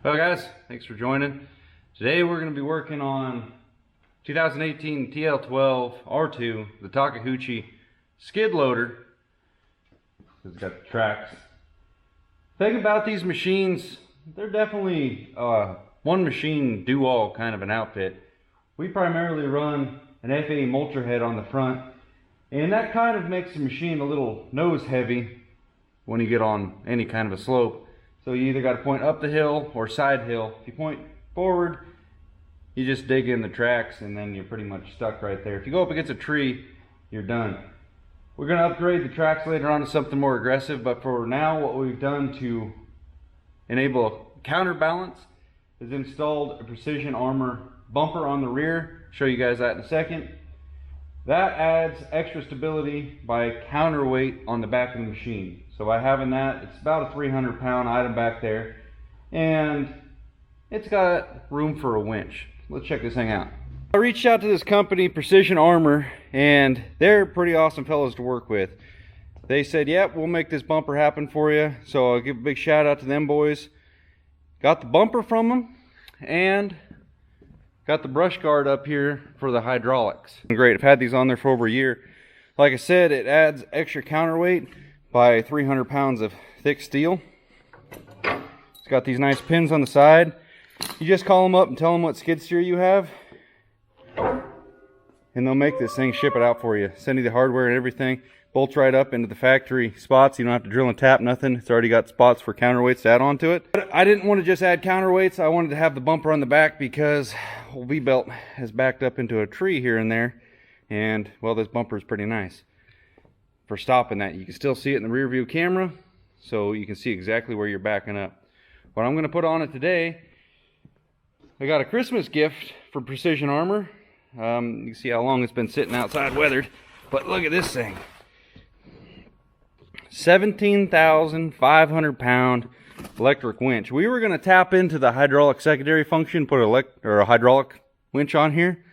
Well guys, thanks for joining. Today we're going to be working on 2018 TL12 R2, the Takeuchi skid loader. It's got the tracks. The thing about these machines, they're definitely one machine do all kind of an outfit. We primarily run an FA mulcher head on the front, and that kind of makes the machine a little nose heavy when you get on any kind of a slope. So you either got to point up the hill or side hill. If you point forward, you just dig in the tracks and then you're pretty much stuck right there. If you go up against a tree, you're done. We're going to upgrade the tracks later on to something more aggressive, but for now what we've done to enable a counterbalance is installed a precision armor bumper on the rear. Show you guys that in a second. That adds extra stability by counterweight on the back of the machine. So by having that, it's about a 300-pound item back there, and it's got room for a winch. Let's check this thing out. I reached out to this company, Precision Armor, and they're pretty awesome fellows to work with. They said, yep, we'll make this bumper happen for you. So I'll give a big shout out to them boys. Got the bumper from them, and got the brush guard up here for the hydraulics. Great, I've had these on there for over a year. Like I said, it adds extra counterweight by 300 pounds of thick steel. It's got these nice pins on the side. You just call them up and tell them what skid steer you have, and they'll make this thing, ship it out for you. Send you the hardware and everything. Bolts right up into the factory spots. You don't have to drill and tap nothing. It's already got spots for counterweights to add on to it. But I didn't want to just add counterweights. I wanted to have the bumper on the back because old V-belt has backed up into a tree here and there. And, well, this bumper is pretty nice for stopping that. You can still see it in the rear view camera, so you can see exactly where you're backing up. What I'm going to put on it today, I got a Christmas gift for Precision Armor. You can see how long it's been sitting outside weathered, but look at this thing. 17,500 pound electric winch. We were going to tap into the hydraulic secondary function, put a hydraulic winch on here,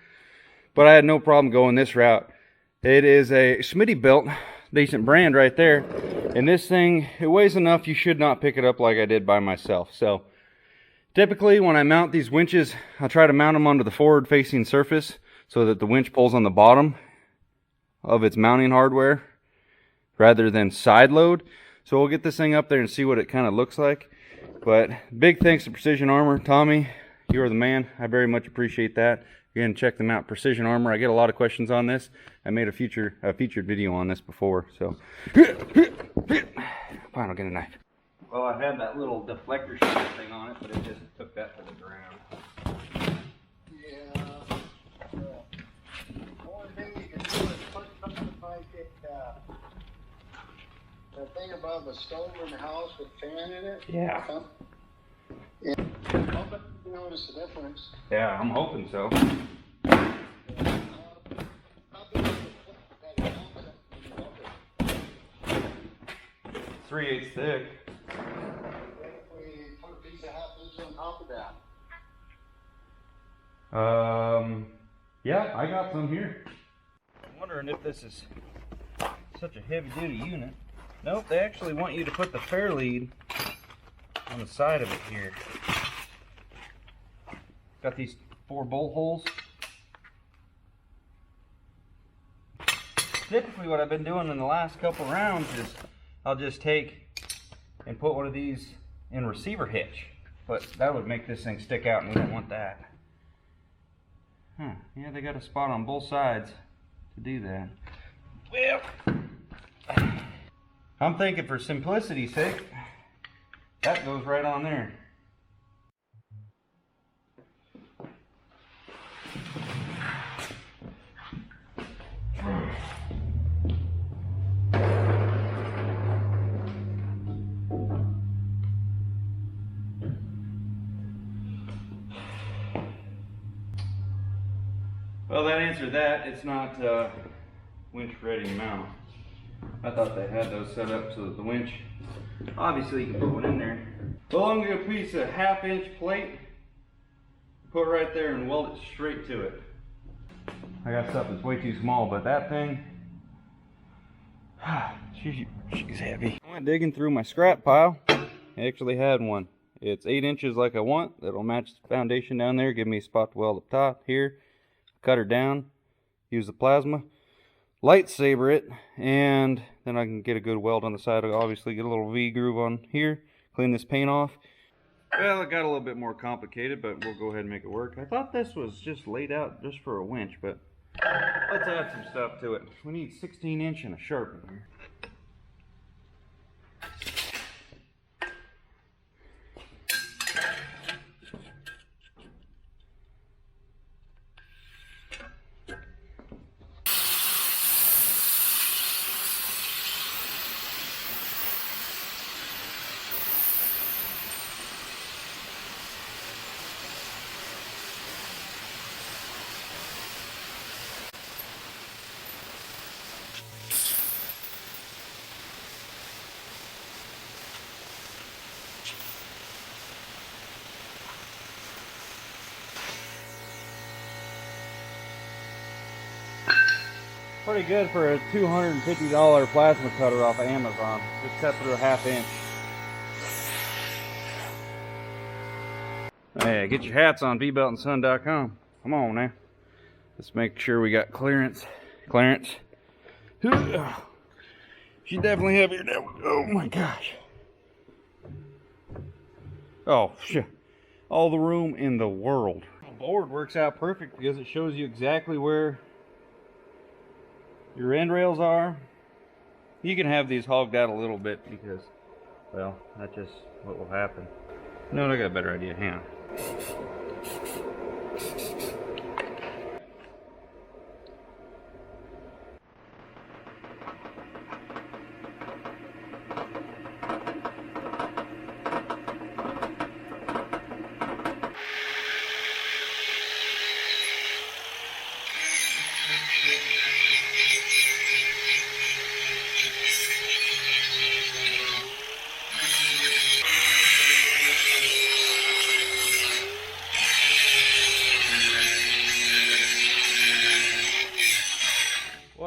but I had no problem going this route. It is a Schmitty built, decent brand right there, and this thing, it weighs enough you should not pick it up like I did by myself. So typically when I mount these winches, I'll try to mount them onto the forward facing surface so that the winch pulls on the bottom of its mounting hardware rather than side load. So we'll get this thing up there and see what it kind of looks like. But big thanks to Precision Armor. Tommy, you are the man. I very much appreciate that. Again, check them out, Precision Armor. I get a lot of questions on this. I made a featured video on this before, so. Fine, I'll get a knife. Well, I had that little deflector shooter thing on it, but it just took that to the ground. Yeah. The only thing you can do is put something like it, the thing above the stove in the house with fan in it. Yeah. Yeah. I'll bet you notice the difference. Yeah, I'm hoping so. 3/8 thick. If we put a piece of half-inch on top of that. Yeah, I got some here. I'm wondering if this is such a heavy-duty unit. Nope, they actually want you to put the fair lead on the side of it here. Got these 4 bolt holes. Typically what I've been doing in the last couple rounds is I'll just take and put one of these in receiver hitch, but that would make this thing stick out and we don't want that. Yeah, they got a spot on both sides to do that. Well, I'm thinking for simplicity's sake, that goes right on there. Well, that answered that. It's not winch ready mount. I thought they had those set up so that the winch, obviously you can put one in there. Well, I'm going to piece a 1/2 inch plate, put right there and weld it straight to it. I got stuff that's way too small, but that thing, she's heavy. I went digging through my scrap pile. I actually had one. It's 8 inches like I want. That'll match the foundation down there. Give me a spot to weld up top here. Cut her down. Use the plasma. Lightsaber it. And then I can get a good weld on the side. I'll obviously get a little V groove on here. Clean this paint off. Well, it got a little bit more complicated, but we'll go ahead and make it work. I thought this was just laid out just for a winch, but let's add some stuff to it. We need 16-inch and a sharp in here. Pretty good for a $250 plasma cutter off of Amazon. Just cut through a 1/2 inch. Hey, get your hats on bbeltandson.com. Come on now. Let's make sure we got clearance. She's definitely heavier now. Oh my gosh. Oh shit. All the room in the world. The board works out perfect because it shows you exactly where your end rails are. You can have these hogged out a little bit because, well, that's just what will happen. No, I got a better idea. Hang on.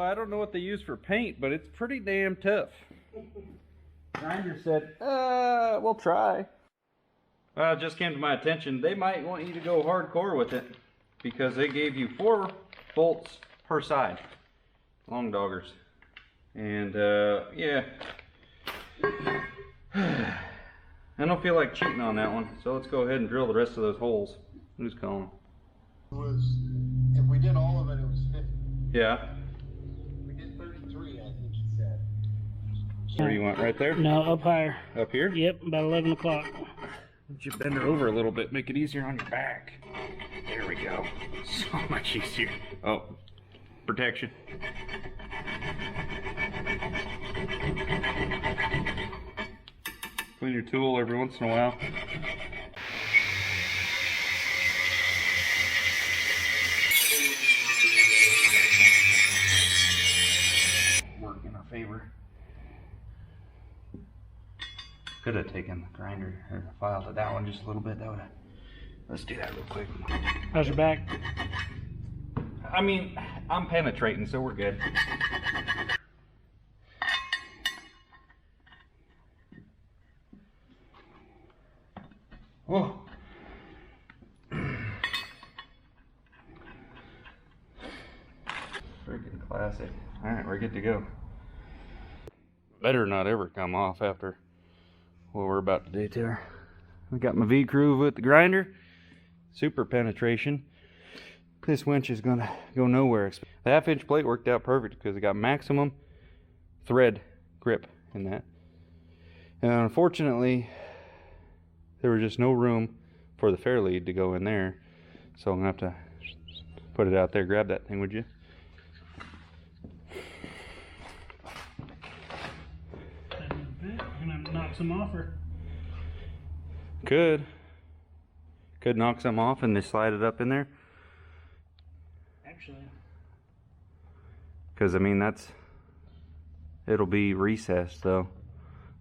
I don't know what they use for paint, but it's pretty damn tough. Grinder said, we'll try. Well, it just came to my attention, they might want you to go hardcore with it because they gave you 4 bolts per side. Long doggers. And, yeah. I don't feel like cheating on that one, so let's go ahead and drill the rest of those holes. Who's calling? If we did all of it, it was 50. Yeah. Where do you want, right there? No, up higher. Up here? Yep, about 11 o'clock. Why don't you bend her over a little bit, make it easier on your back. There we go. So much easier. Oh, protection. Clean your tool every once in a while. Work in our favor. Could have taken the grinder or the file to that one just a little bit. That would have. Let's do that real quick. How's your back? I mean, I'm penetrating, so we're good. Whoa. Freaking classic. Alright, we're good to go. Better not ever come off after what we're about to do to her. We got my V groove with the grinder. Super penetration. This winch is gonna go nowhere. The 1/2 inch plate worked out perfect because it got maximum thread grip in that. And unfortunately, there was just no room for the fair lead to go in there. So I'm gonna have to put it out there. Grab that thing, would you? I'm gonna knock some off her. Could knock some off and just slide it up in there. Actually, because I mean it'll be recessed though.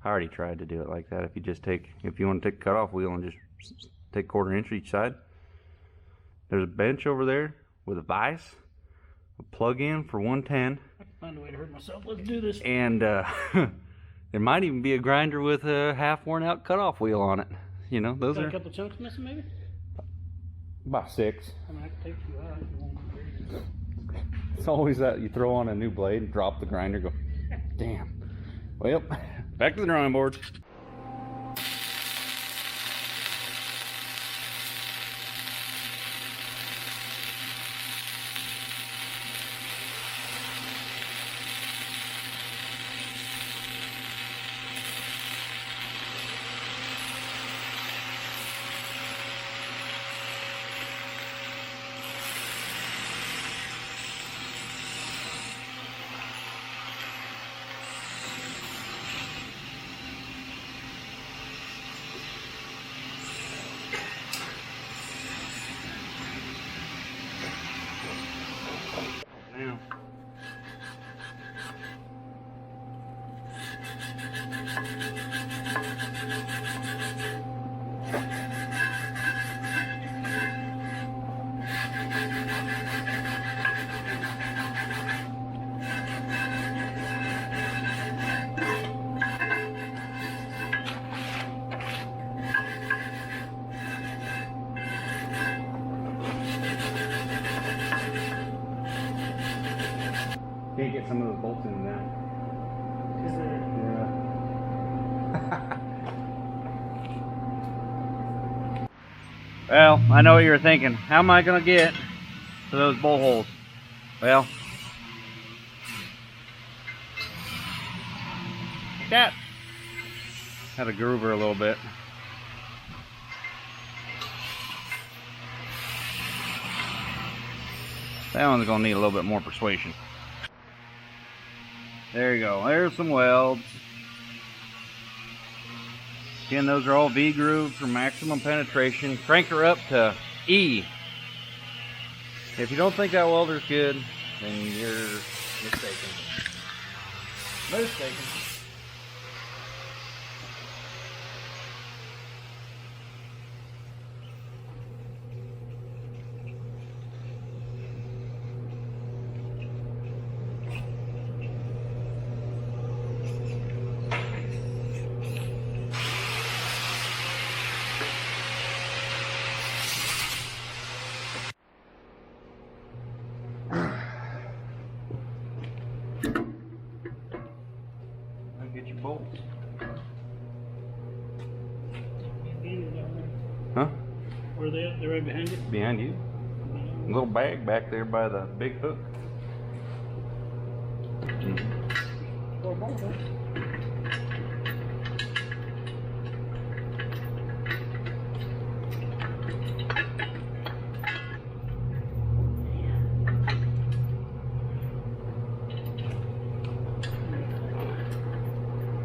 I already tried to do it like that. If you want to take a cutoff wheel and just take 1/4 inch each side. There's a bench over there with a vise, a plug-in for 110. I can find a way to hurt myself. Let's do this. And there might even be a grinder with a half worn out cutoff wheel on it. You know, those Got a are couple chunks missing, maybe? about 6. I mean, I can take a few out. If you want me to. It's always that you throw on a new blade, drop the grinder, go, damn. Well, back to the drawing board. Now. Can't get some of those bolts in now. Is there? Yeah. Well, I know what you were thinking. How am I going to get to those bolt holes? Well, that had a groover a little bit. That one's going to need a little bit more persuasion. There you go. There's some welds. Again, those are all V grooves for maximum penetration. Crank her up to E. If you don't think that welder's good, then you're mistaken. Mistaken. Get your bolts. Huh? Where are they at? They're right behind you? Behind you. A little bag back there by the big hook.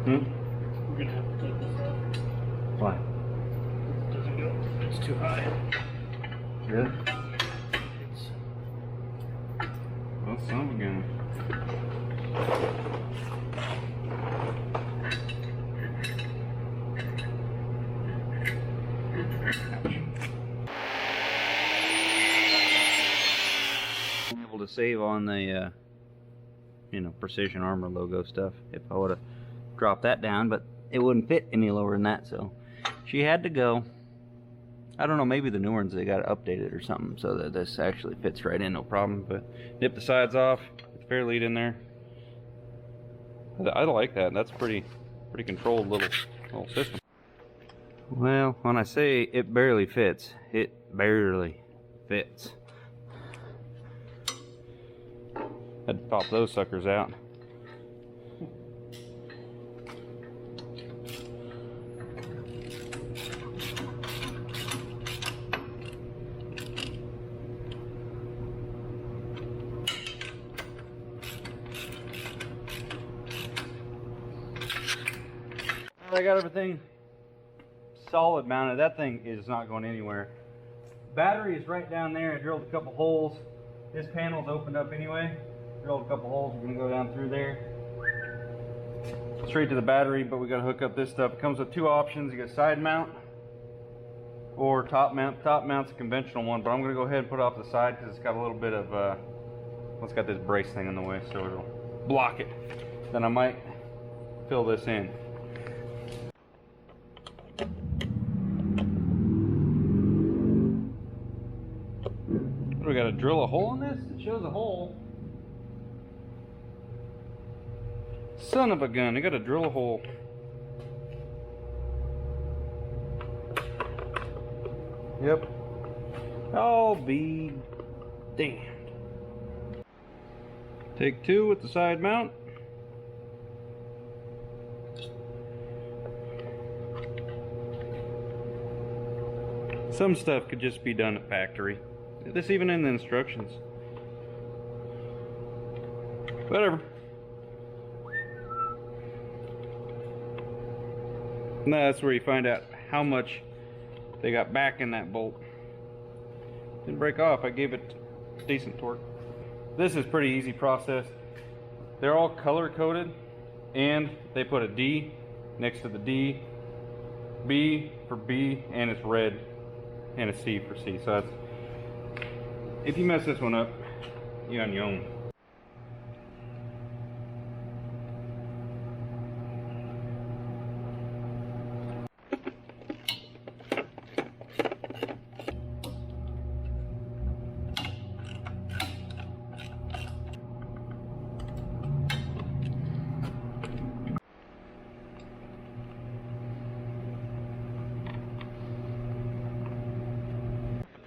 We're gonna have to take this off. Why? It doesn't go. It's too high. Really? It's Well, son of a gun. Able to save on the Precision Armor logo stuff if I would have dropped that down, but it wouldn't fit any lower than that, so she had to go. I don't know, maybe the new ones, they got updated or something so that this actually fits right in, no problem. But nip the sides off, get the fair lead in there. I like that. That's pretty controlled little system. Well, when I say it barely fits, it barely fits. Had to pop those suckers out. I got everything solid mounted. That thing is not going anywhere. Battery is right down there. I drilled a couple holes. This panel's opened up anyway. Drilled a couple holes. We're gonna go down through there, straight to the battery. But we got to hook up this stuff. It comes with 2 options. You got side mount or top mount. Top mount's a conventional one, but I'm gonna go ahead and put it off the side because it's got a little bit of it's got this brace thing in the way, so it'll block it. Then I might fill this in. gotta drill a hole in this? It shows a hole. Son of a gun, I gotta drill a hole. Yep. I'll be damned. Take 2 with the side mount. Some stuff could just be done at factory. This even in the instructions. Whatever. And that's where you find out how much they got back in that bolt. Didn't break off. I gave it decent torque. This is pretty easy process. They're all color coded, and they put a D next to the D, B for B, and it's red, and a C for C. So that's, if you mess this one up, you're on your own.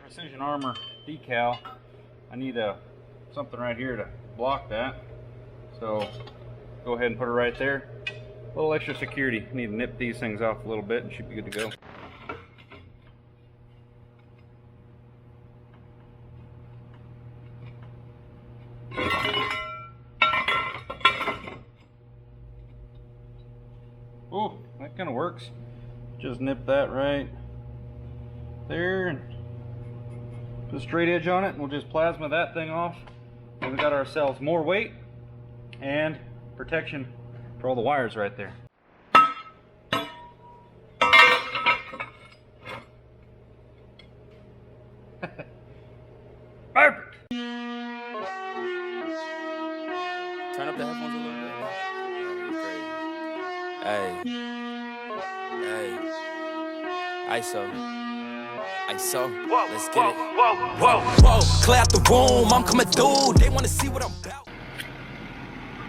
Precision Armor decal. I need something right here to block that. So go ahead and put it right there. A little extra security. Need to nip these things off a little bit and should be good to go. Oh, that kind of works. Just nip that right there and put a straight edge on it, and we'll just plasma that thing off. And we got ourselves more weight and protection for all the wires right there. Perfect. Turn up the headphones a little bit. Hey. ISO. Let's get it. Whoa. Clear out the room. I'm coming through. They want to see what I'm about.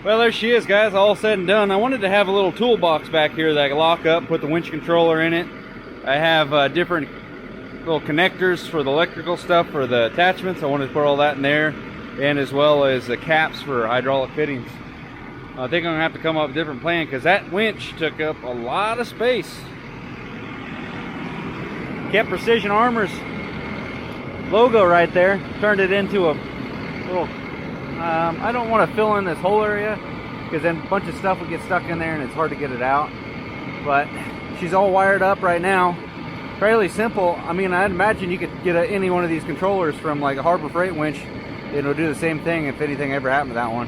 Well, there she is, guys. All said and done. I wanted to have a little toolbox back here that I can lock up, put the winch controller in it. I have different little connectors for the electrical stuff for the attachments. I wanted to put all that in there, and as well as the caps for hydraulic fittings. I think I'm gonna have to come up with a different plan because that winch took up a lot of space. Kept Precision Armor's logo right there, turned it into a little, I don't want to fill in this whole area because then a bunch of stuff would get stuck in there and it's hard to get it out. But she's all wired up right now. Fairly simple. I mean, I'd imagine you could get any one of these controllers from like a Harbor Freight winch. It'll do the same thing if anything ever happened to that one.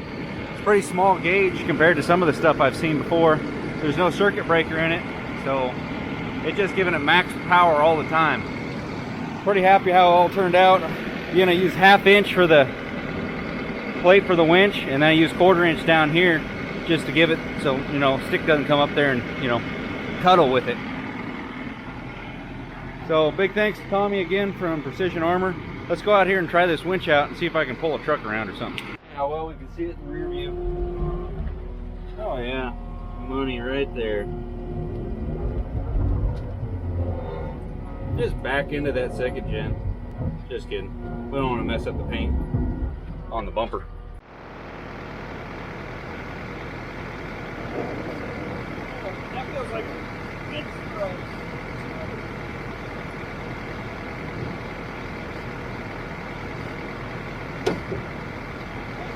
It's pretty small gauge compared to some of the stuff I've seen before. There's no circuit breaker in it, so it's just giving it max power all the time. Pretty happy how it all turned out. You're gonna use 1/2 inch for the plate for the winch, and then I use 1/4 inch down here just to give it so, you know, stick doesn't come up there and, you know, cuddle with it. So big thanks to Tommy again from Precision Armor. Let's go out here and try this winch out and see if I can pull a truck around or something. How well we can see it in the rear view. Oh yeah, money right there. Just back into that second gen. Just kidding. We don't want to mess up the paint on the bumper. That feels like it's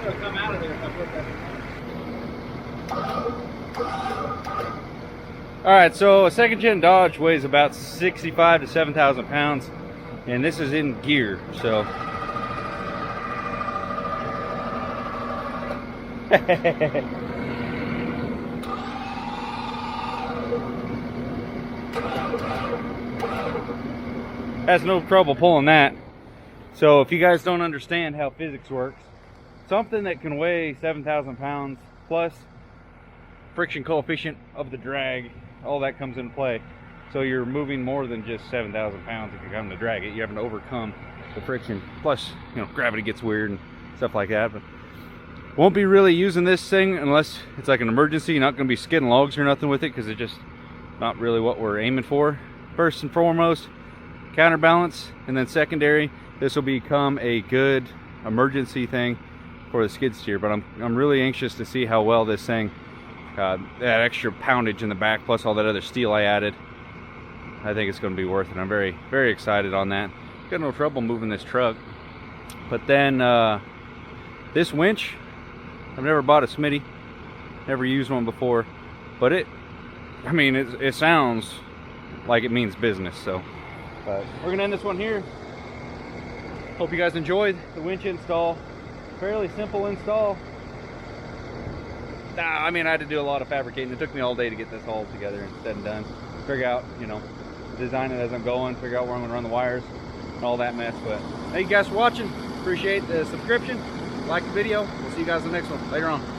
It'll come out of there if I put that in. Alright, so a second gen Dodge weighs about 65 to 7,000 pounds, and this is in gear, so. Has no trouble pulling that. So if you guys don't understand how physics works, something that can weigh 7,000 pounds plus friction coefficient of the drag, all that comes into play. So you're moving more than just 7,000 pounds if you're having to drag it. You're having to overcome the friction. Plus, you know, gravity gets weird and stuff like that. But won't be really using this thing unless it's like an emergency. You're not going to be skidding logs or nothing with it because it's just not really what we're aiming for. First and foremost, counterbalance, and then secondary, this will become a good emergency thing for the skid steer. But I'm really anxious to see how well this thing, that extra poundage in the back plus all that other steel I added, I think it's going to be worth it. I'm very, very excited on that. Got no trouble moving this truck. But then this winch, I've never bought a Smitty, never used one before, but it sounds like it means business. So we're gonna end this one here. Hope you guys enjoyed the winch install. Fairly simple install. I mean, I had to do a lot of fabricating. It took me all day to get this all together and said and done. Figure out, you know, design it as I'm going, figure out where I'm gonna run the wires and all that mess. But thank you guys for watching. Appreciate the subscription, like the video. We'll see you guys in the next one later on.